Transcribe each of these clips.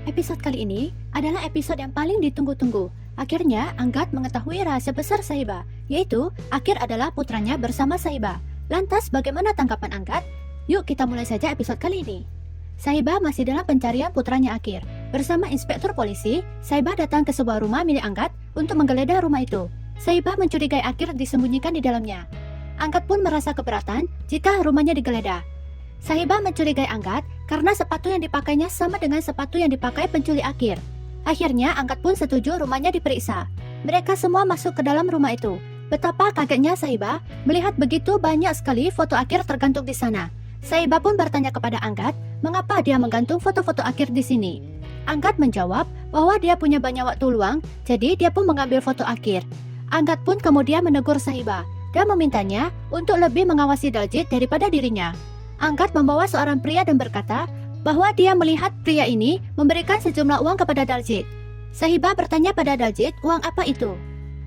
Episode kali ini adalah episode yang paling ditunggu-tunggu. Akhirnya, Angkat mengetahui rahasia besar Sahiba, yaitu Akir adalah putranya bersama Sahiba. Lantas, bagaimana tanggapan Angkat? Yuk kita mulai saja episode kali ini. Sahiba masih dalam pencarian putranya Akir. Bersama inspektur polisi, Sahiba datang ke sebuah rumah milik Angkat untuk menggeledah rumah itu. Sahiba mencurigai Akir disembunyikan di dalamnya. Angkat pun merasa keberatan jika rumahnya digeledah. Sahiba mencurigai Angkat karena sepatu yang dipakainya sama dengan sepatu yang dipakai penculik Akir. Akhirnya Angkat pun setuju rumahnya diperiksa. Mereka semua masuk ke dalam rumah itu. Betapa kagetnya Sahiba melihat begitu banyak sekali foto Akir tergantung di sana. Sahiba pun bertanya kepada Angkat, mengapa dia menggantung foto-foto Akir di sini. Angkat menjawab bahwa dia punya banyak waktu luang, jadi dia pun mengambil foto Akir. Angkat pun kemudian menegur Sahiba dan memintanya untuk lebih mengawasi Daljit daripada dirinya. Angkat membawa seorang pria dan berkata bahwa dia melihat pria ini memberikan sejumlah uang kepada Daljit. Sahiba bertanya pada Daljit uang apa itu.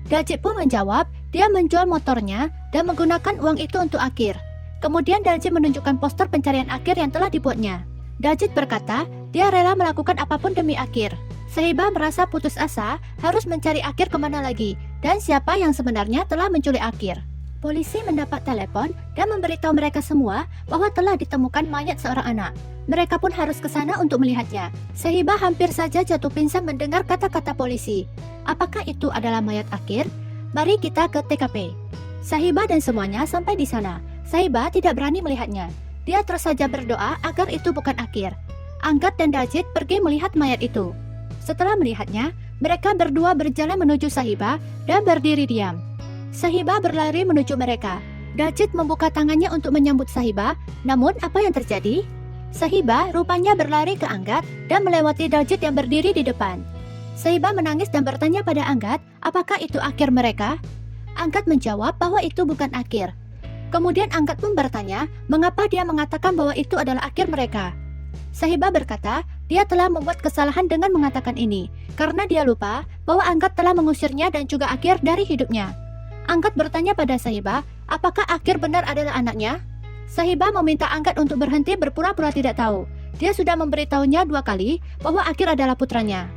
Daljit pun menjawab dia menjual motornya dan menggunakan uang itu untuk Akir. Kemudian Daljit menunjukkan poster pencarian Akir yang telah dibuatnya. Daljit berkata dia rela melakukan apapun demi Akir. Sahiba merasa putus asa harus mencari Akir kemana lagi dan siapa yang sebenarnya telah menculik Akir. Polisi mendapat telepon dan memberitahu mereka semua bahwa telah ditemukan mayat seorang anak. Mereka pun harus ke sana untuk melihatnya. Sahiba hampir saja jatuh pingsan mendengar kata-kata polisi. Apakah itu adalah mayat Akir? Mari kita ke TKP. Sahiba dan semuanya sampai di sana. Sahiba tidak berani melihatnya. Dia terus saja berdoa agar itu bukan Akir. Angkat dan Daljit pergi melihat mayat itu. Setelah melihatnya, mereka berdua berjalan menuju Sahiba dan berdiri diam. Sahiba berlari menuju mereka. Daljit membuka tangannya untuk menyambut Sahiba, namun apa yang terjadi? Sahiba rupanya berlari ke Angkat dan melewati Daljit yang berdiri di depan. Sahiba menangis dan bertanya pada Angkat, apakah itu Akir mereka? Angkat menjawab bahwa itu bukan Akir. Kemudian Angkat pun bertanya, mengapa dia mengatakan bahwa itu adalah Akir mereka? Sahiba berkata, dia telah membuat kesalahan dengan mengatakan ini, karena dia lupa bahwa Angkat telah mengusirnya dan juga Akir dari hidupnya. Angkat bertanya pada Sahiba, apakah Akir benar adalah anaknya? Sahiba meminta Angkat untuk berhenti berpura-pura tidak tahu. Dia sudah memberitahunya 2 kali bahwa Akir adalah putranya.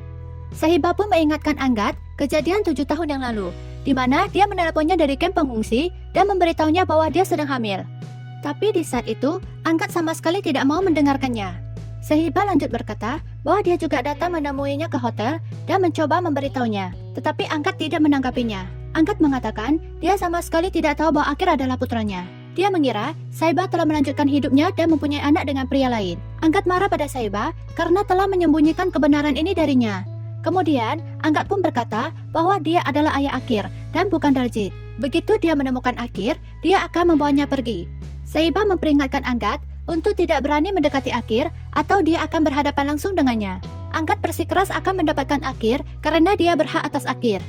Sahiba pun mengingatkan Angkat kejadian 7 tahun yang lalu, di mana dia menelponnya dari kamp pengungsi dan memberitahunya bahwa dia sedang hamil. Tapi di saat itu, Angkat sama sekali tidak mau mendengarkannya. Sahiba lanjut berkata bahwa dia juga datang menemuinya ke hotel dan mencoba memberitahunya, tetapi Angkat tidak menanggapinya. Angkat mengatakan dia sama sekali tidak tahu bahwa Akir adalah putranya. Dia mengira Sahiba telah melanjutkan hidupnya dan mempunyai anak dengan pria lain. Angkat marah pada Sahiba karena telah menyembunyikan kebenaran ini darinya. Kemudian, Angkat pun berkata bahwa dia adalah ayah Akir dan bukan Daljit. Begitu dia menemukan Akir, dia akan membawanya pergi. Sahiba memperingatkan Angkat untuk tidak berani mendekati Akir atau dia akan berhadapan langsung dengannya. Angkat bersikeras akan mendapatkan Akir karena dia berhak atas Akir.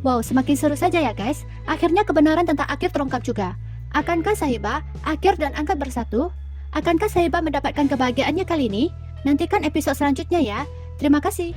Wow, semakin seru saja ya guys. Akhirnya kebenaran tentang Akir terungkap juga. Akankah Sahiba, Akir dan Angkat bersatu? Akankah Sahiba mendapatkan kebahagiaannya kali ini? Nantikan episode selanjutnya ya. Terima kasih.